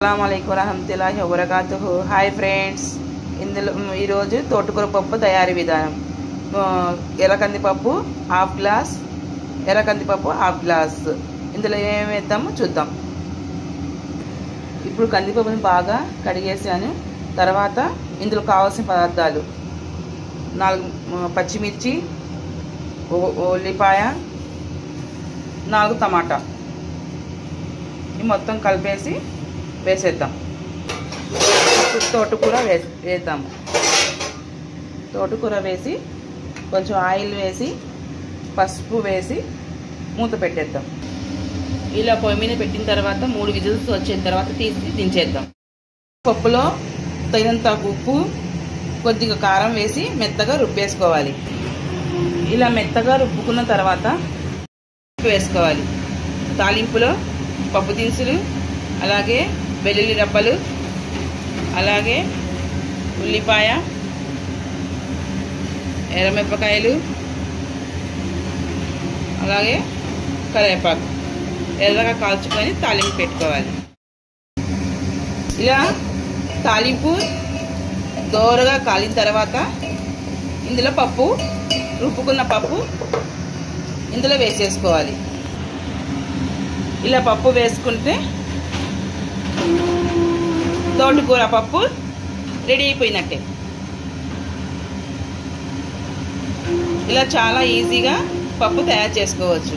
అస్సలాముఅలైకుం వరహమతుల్లాహి వబరకాతుహు. Hi friends, ఇందులో ఈరోజు తోటకూర పప్పు తయారీ విధానం. ఎర్రకందిపప్పు హాఫ్ గ్లాస్, ఎర్రకందిపప్పు హాఫ్ గ్లాస్. ఇందులో ఏమేమి వేద్దామో చూద్దాం. ఇప్పుడు కందిపప్పుని బాగా కడిగేసాను. తర్వాత ఇందులో కావాల్సిన పదార్థాలు: 4 పచ్చిమిర్చి, ఉల్లిపాయ, 4 టమాటా. ఈ మొత్తం కలిపేసి వేసేద్దాం. తోటకూర వేద్దాము. తోటకూర వేసి కొంచెం ఆయిల్ వేసి పసుపు వేసి మూత పెట్టేద్దాం. ఇలా పొయ్యి మీద పెట్టిన తర్వాత 3 విజిల్స్ వచ్చిన తర్వాత తీసి దించేద్దాం. పప్పులో తగినంత ఉప్పు, కొద్దిగా కారం వేసి మెత్తగా రుబ్బేసుకోవాలి. ఇలా మెత్తగా రుబ్బుకున్న తర్వాత వేసుకోవాలి. తాలింపులో పప్పు దినుసులు, అలాగే వెల్లుల్లి రబ్బలు, అలాగే ఉల్లిపాయ, ఎర్రమిరపకాయలు, అలాగే కరివేపాకు ఎర్రగా కాల్చుకొని తాలింపు పెట్టుకోవాలి. ఇలా తాలింపు దోరగా కాలిన తర్వాత ఇందులో రుబ్బుకున్న పప్పు ఇందులో వేసేసుకోవాలి. ఇలా పప్పు వేసుకుంటే తోటకూర పప్పు రెడీ అయిపోయినట్టే. ఇలా చాలా ఈజీగా పప్పు తయారు చేసుకోవచ్చు.